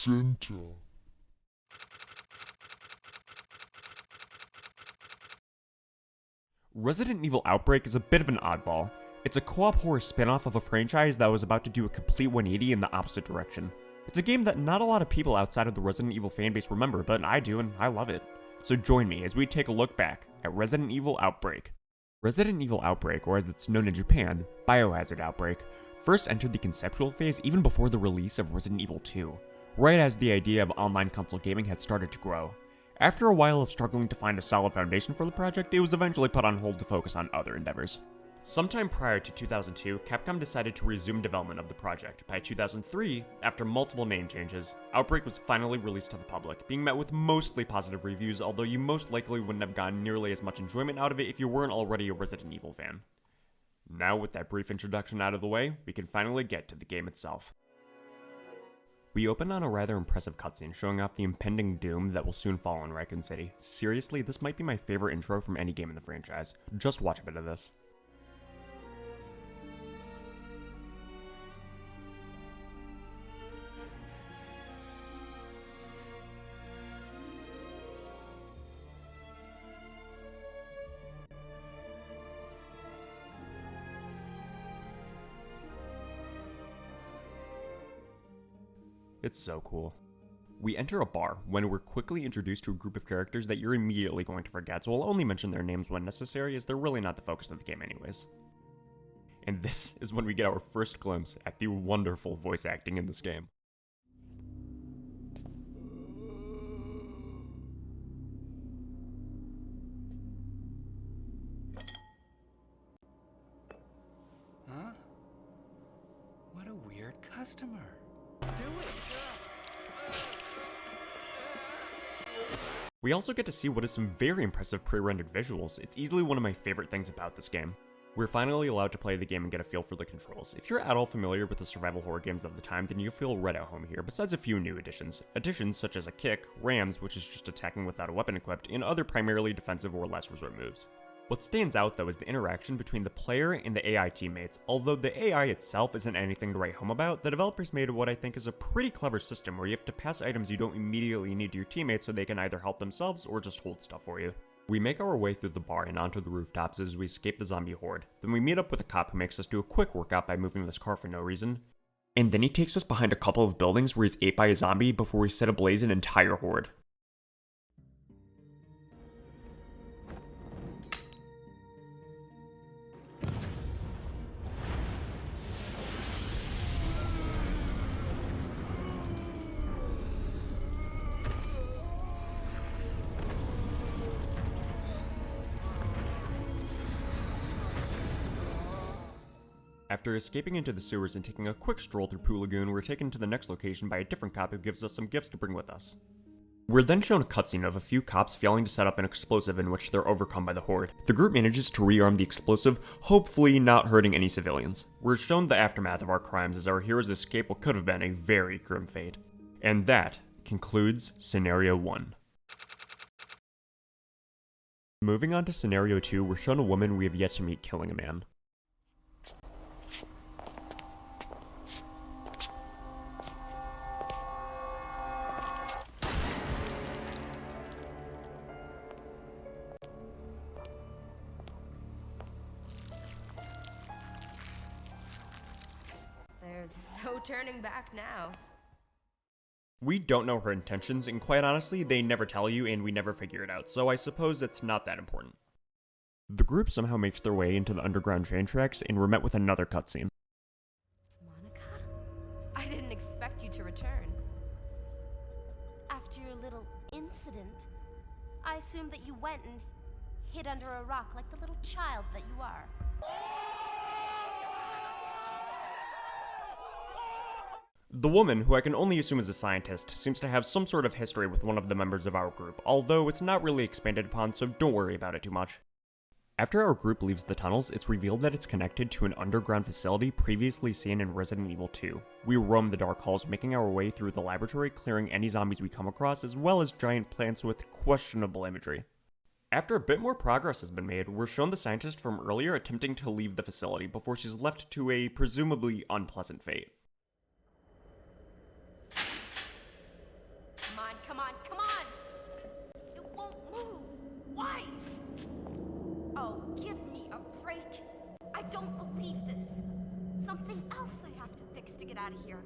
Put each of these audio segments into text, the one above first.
center. Resident Evil Outbreak is a bit of an oddball. It's a co-op horror spin-off of a franchise that was about to do a complete 180 in the opposite direction. It's a game that not a lot of people outside of the Resident Evil fanbase remember, but I do and I love it. So join me as we take a look back at Resident Evil Outbreak. Resident Evil Outbreak, or as it's known in Japan, Biohazard Outbreak, first entered the conceptual phase even before the release of Resident Evil 2, right as the idea of online console gaming had started to grow. After a while of struggling to find a solid foundation for the project, it was eventually put on hold to focus on other endeavors. Sometime prior to 2002, Capcom decided to resume development of the project. By 2003, after multiple name changes, Outbreak was finally released to the public, being met with mostly positive reviews, although you most likely wouldn't have gotten nearly as much enjoyment out of it if you weren't already a Resident Evil fan. Now, with that brief introduction out of the way, we can finally get to the game itself. We open on a rather impressive cutscene showing off the impending doom that will soon fall on Raccoon City. Seriously, this might be my favorite intro from any game in the franchise. Just watch a bit of this. It's so cool. We enter a bar when we're quickly introduced to a group of characters that you're immediately going to forget, so I'll only mention their names when necessary as they're really not the focus of the game anyways. And this is when we get our first glimpse at the wonderful voice acting in this game. Huh? What a weird customer. We also get to see what is some very impressive pre-rendered visuals. It's easily one of my favorite things about this game. We're finally allowed to play the game and get a feel for the controls. If you're at all familiar with the survival horror games of the time, then you'll feel right at home here, besides a few new additions. Additions such as a kick, rams, which is just attacking without a weapon equipped, and other primarily defensive or last resort moves. What stands out though is the interaction between the player and the AI teammates. Although the AI itself isn't anything to write home about, the developers made what I think is a pretty clever system where you have to pass items you don't immediately need to your teammates so they can either help themselves or just hold stuff for you. We make our way through the bar and onto the rooftops as we escape the zombie horde. Then we meet up with a cop who makes us do a quick workout by moving this car for no reason. And then he takes us behind a couple of buildings where he's ate by a zombie before we set ablaze an entire horde. After escaping into the sewers and taking a quick stroll through Poo Lagoon, we're taken to the next location by a different cop who gives us some gifts to bring with us. We're then shown a cutscene of a few cops failing to set up an explosive in which they're overcome by the horde. The group manages to rearm the explosive, hopefully not hurting any civilians. We're shown the aftermath of our crimes as our heroes escape what could have been a very grim fate. And that concludes Scenario 1. Moving on to Scenario 2, we're shown a woman we have yet to meet killing a man. There's no turning back now. We don't know her intentions, and quite honestly, they never tell you and we never figure it out, so I suppose it's not that important. The group somehow makes their way into the underground train tracks, and we're met with another cutscene. Monica? I didn't expect you to return. After your little incident, I assumed that you went and hid under a rock like the little child that you are. The woman, who I can only assume is a scientist, seems to have some sort of history with one of the members of our group, although it's not really expanded upon, so don't worry about it too much. After our group leaves the tunnels, it's revealed that it's connected to an underground facility previously seen in Resident Evil 2. We roam the dark halls, making our way through the laboratory, clearing any zombies we come across, as well as giant plants with questionable imagery. After a bit more progress has been made, we're shown the scientist from earlier attempting to leave the facility before she's left to a presumably unpleasant fate. on, come on, come on! It won't move. Why? Oh, give me a break. I don't believe this. Something else I have to fix to get out of here.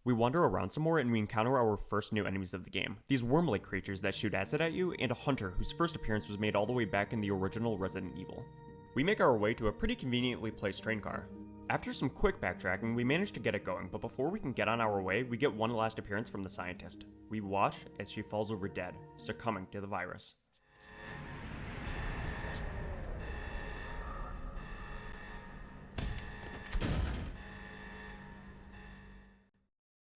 We wander around some more and we encounter our first new enemies of the game. These worm-like creatures that shoot acid at you, and a hunter whose first appearance was made all the way back in the original Resident Evil. We make our way to a pretty conveniently placed train car. After some quick backtracking, we manage to get it going, but before we can get on our way, we get one last appearance from the scientist. We watch as she falls over dead, succumbing to the virus.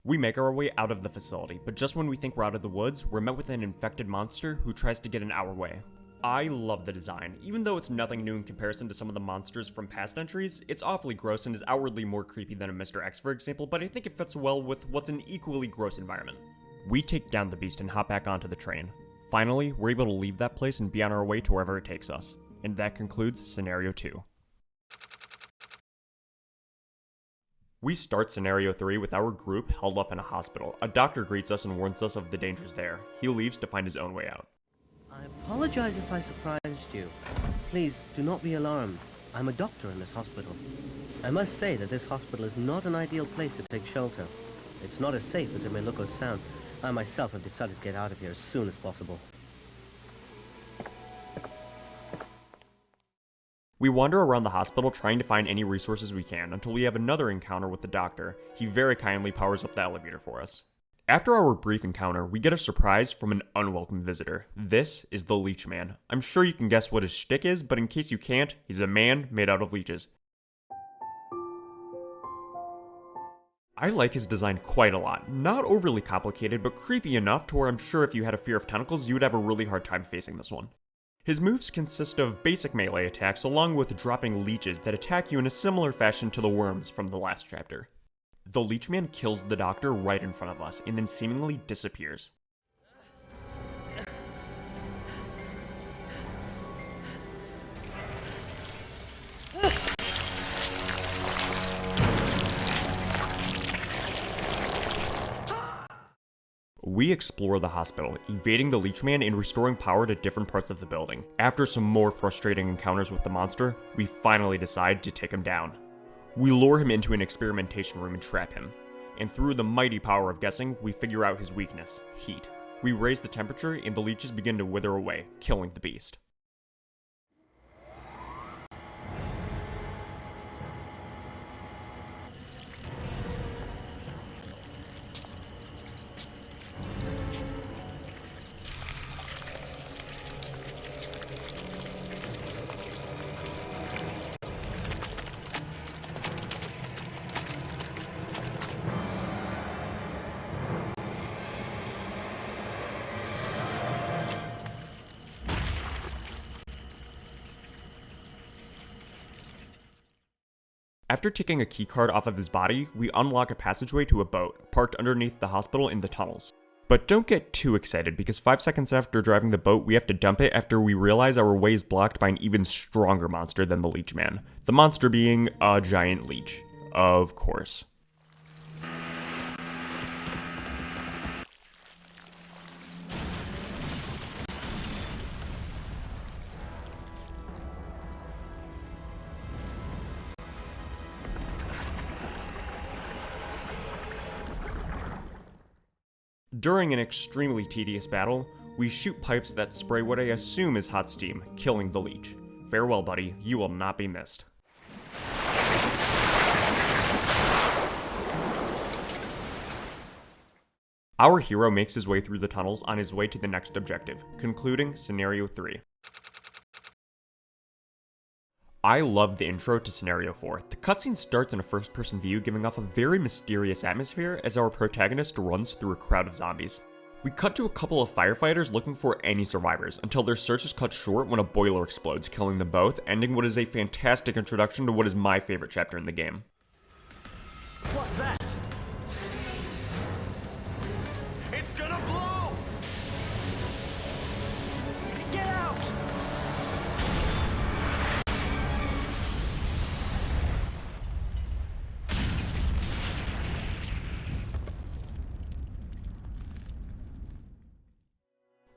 We make our way out of the facility, but just when we think we're out of the woods, we're met with an infected monster who tries to get in our way. I love the design. Even though it's nothing new in comparison to some of the monsters from past entries, it's awfully gross and is outwardly more creepy than a Mr. X, for example, but I think it fits well with what's an equally gross environment. We take down the beast and hop back onto the train. Finally, we're able to leave that place and be on our way to wherever it takes us. And that concludes Scenario 2. We start Scenario 3 with our group held up in a hospital. A doctor greets us and warns us of the dangers there. He leaves to find his own way out. I apologize if I surprised you. Please, do not be alarmed. I'm a doctor in this hospital. I must say that this hospital is not an ideal place to take shelter. It's not as safe as it may look or sound. I myself have decided to get out of here as soon as possible. We wander around the hospital trying to find any resources we can until we have another encounter with the doctor. He very kindly powers up the elevator for us. After our brief encounter, we get a surprise from an unwelcome visitor. This is the Leech Man. I'm sure you can guess what his shtick is, but in case you can't, he's a man made out of leeches. I like his design quite a lot. Not overly complicated, but creepy enough to where I'm sure if you had a fear of tentacles, you would have a really hard time facing this one. His moves consist of basic melee attacks along with dropping leeches that attack you in a similar fashion to the worms from the last chapter. The Leech Man kills the doctor right in front of us and then seemingly disappears. We explore the hospital, evading the Leech Man and restoring power to different parts of the building. After some more frustrating encounters with the monster, we finally decide to take him down. We lure him into an experimentation room and trap him. And through the mighty power of guessing, we figure out his weakness, heat. We raise the temperature and the leeches begin to wither away, killing the beast. After taking a keycard off of his body, we unlock a passageway to a boat, parked underneath the hospital in the tunnels. But don't get too excited, because 5 seconds after driving the boat, we have to dump it after we realize our way is blocked by an even stronger monster than the Leech Man. The monster being a giant leech. Of course. During an extremely tedious battle, we shoot pipes that spray what I assume is hot steam, killing the leech. Farewell, buddy, you will not be missed. Our hero makes his way through the tunnels on his way to the next objective, concluding Scenario 3. I love the intro to Scenario 4. The cutscene starts in a first-person view, giving off a very mysterious atmosphere as our protagonist runs through a crowd of zombies. We cut to a couple of firefighters looking for any survivors, until their search is cut short when a boiler explodes, killing them both, ending what is a fantastic introduction to what is my favorite chapter in the game. What's that? It's gonna blow! Get out!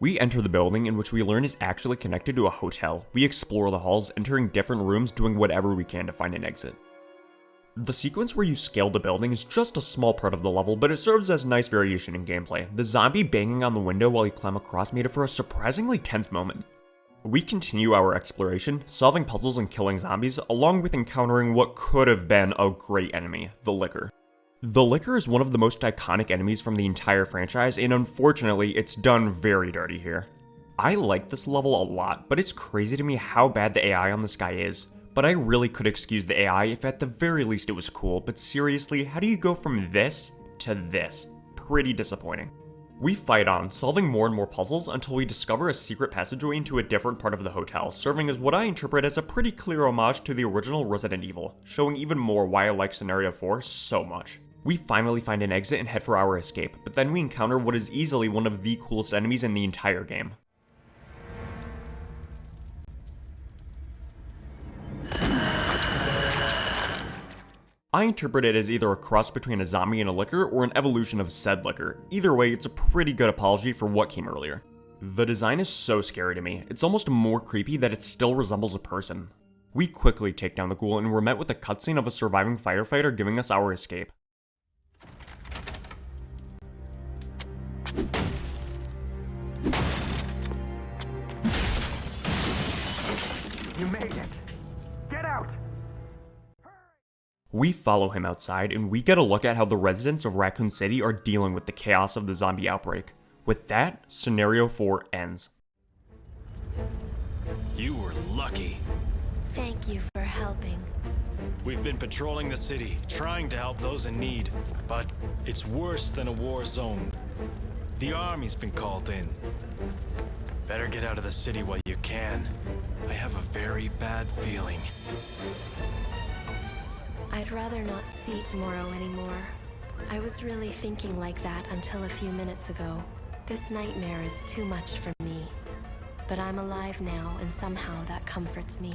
We enter the building, in which we learn is actually connected to a hotel. We explore the halls, entering different rooms, doing whatever we can to find an exit. The sequence where you scale the building is just a small part of the level, but it serves as nice variation in gameplay. The zombie banging on the window while you climb across made it for a surprisingly tense moment. We continue our exploration, solving puzzles and killing zombies, along with encountering what could have been a great enemy, the Licker. The Licker is one of the most iconic enemies from the entire franchise, and unfortunately, it's done very dirty here. I like this level a lot, but it's crazy to me how bad the AI on this guy is. But I really could excuse the AI if at the very least it was cool, but seriously, how do you go from this to this? Pretty disappointing. We fight on, solving more and more puzzles until we discover a secret passageway into a different part of the hotel, serving as what I interpret as a pretty clear homage to the original Resident Evil, showing even more why I like Scenario 4 so much. We finally find an exit and head for our escape, but then we encounter what is easily one of the coolest enemies in the entire game. I interpret it as either a cross between a zombie and a Licker or an evolution of said Licker. Either way, it's a pretty good apology for what came earlier. The design is so scary to me, it's almost more creepy that it still resembles a person. We quickly take down the ghoul and we're met with a cutscene of a surviving firefighter giving us our escape. You made it. Get out! We follow him outside, and we get a look at how the residents of Raccoon City are dealing with the chaos of the zombie outbreak. With that, Scenario 4 ends. You were lucky. Thank you for helping. We've been patrolling the city, trying to help those in need, but it's worse than a war zone. The army's been called in. Better get out of the city while you can. I have a very bad feeling. I'd rather not see tomorrow anymore. I was really thinking like that until a few minutes ago. This nightmare is too much for me. But I'm alive now, and somehow that comforts me.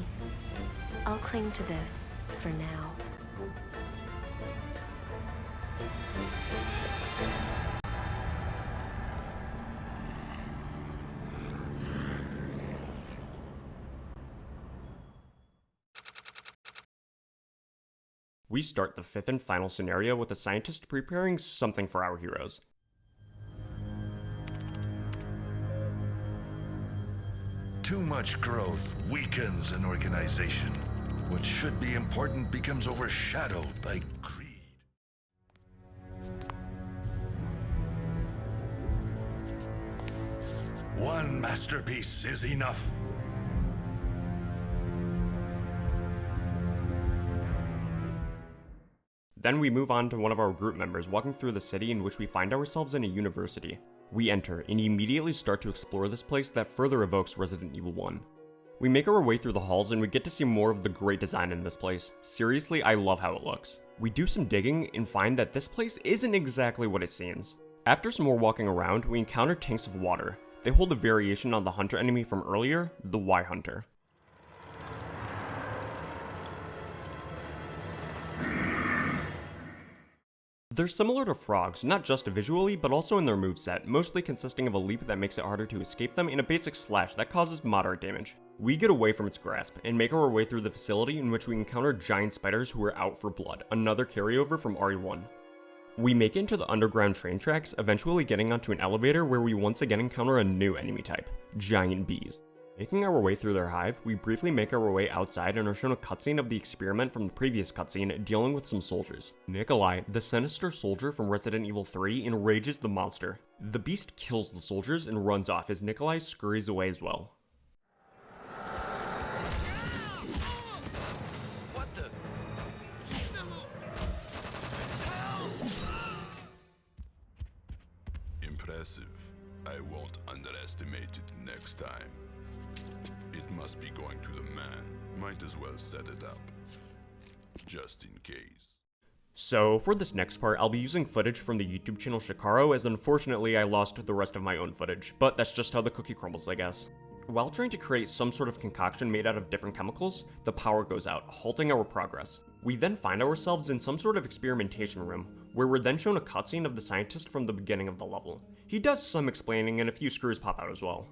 I'll cling to this for now. We start the fifth and final scenario with a scientist preparing something for our heroes. Too much growth weakens an organization. What should be important becomes overshadowed by greed. One masterpiece is enough. Then we move on to one of our group members walking through the city in which we find ourselves in a university. We enter and immediately start to explore this place that further evokes Resident Evil 1. We make our way through the halls and we get to see more of the great design in this place. Seriously, I love how it looks. We do some digging and find that this place isn't exactly what it seems. After some more walking around, we encounter tanks of water. They hold a variation on the hunter enemy from earlier, the Y Hunter. They're similar to frogs, not just visually, but also in their moveset, mostly consisting of a leap that makes it harder to escape them and a basic slash that causes moderate damage. We get away from its grasp, and make our way through the facility in which we encounter giant spiders who are out for blood, another carryover from RE1. We make it into the underground train tracks, eventually getting onto an elevator where we once again encounter a new enemy type, giant bees. Making our way through their hive, we briefly make our way outside and are shown a cutscene of the experiment from the previous cutscene dealing with some soldiers. Nikolai, the sinister soldier from Resident Evil 3, enrages the monster. The beast kills the soldiers and runs off as Nikolai scurries away as well. What the? Impressive. I won't underestimate it next time. It must be going to the man. Might as well set it up. Just in case. So, for this next part, I'll be using footage from the YouTube channel Shikaro, as unfortunately I lost the rest of my own footage, but that's just how the cookie crumbles, I guess. While trying to create some sort of concoction made out of different chemicals, the power goes out, halting our progress. We then find ourselves in some sort of experimentation room, where we're then shown a cutscene of the scientist from the beginning of the level. He does some explaining and a few screws pop out as well.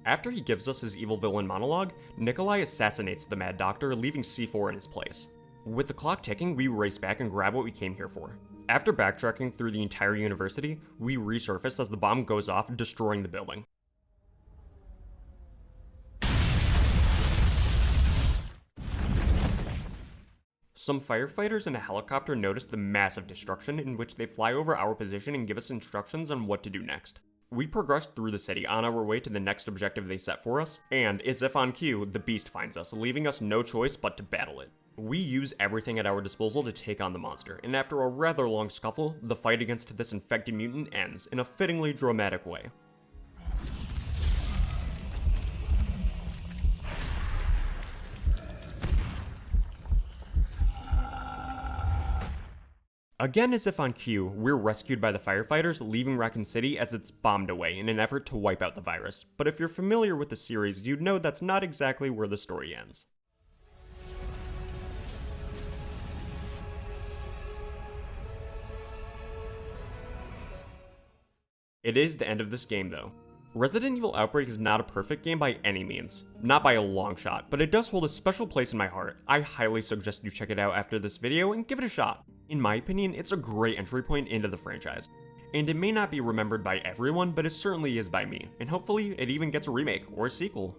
After he gives us his evil villain monologue, Nikolai assassinates the Mad Doctor, leaving C4 in his place. With the clock ticking, we race back and grab what we came here for. After backtracking through the entire university, we resurface as the bomb goes off, destroying the building. Some firefighters in a helicopter notice the massive destruction, in which they fly over our position and give us instructions on what to do next. We progress through the city on our way to the next objective they set for us, and, as if on cue, the beast finds us, leaving us no choice but to battle it. We use everything at our disposal to take on the monster, and after a rather long scuffle, the fight against this infected mutant ends in a fittingly dramatic way. Again, as if on cue, we're rescued by the firefighters, leaving Raccoon City as it's bombed away in an effort to wipe out the virus. But if you're familiar with the series, you'd know that's not exactly where the story ends. It is the end of this game though. Resident Evil Outbreak is not a perfect game by any means, not by a long shot, but it does hold a special place in my heart. I highly suggest you check it out after this video and give it a shot. In my opinion, it's a great entry point into the franchise. And it may not be remembered by everyone, but it certainly is by me, and hopefully it even gets a remake or a sequel.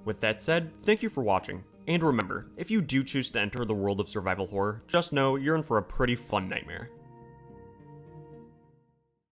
With that said, thank you for watching, and remember, if you do choose to enter the world of survival horror, just know you're in for a pretty fun nightmare.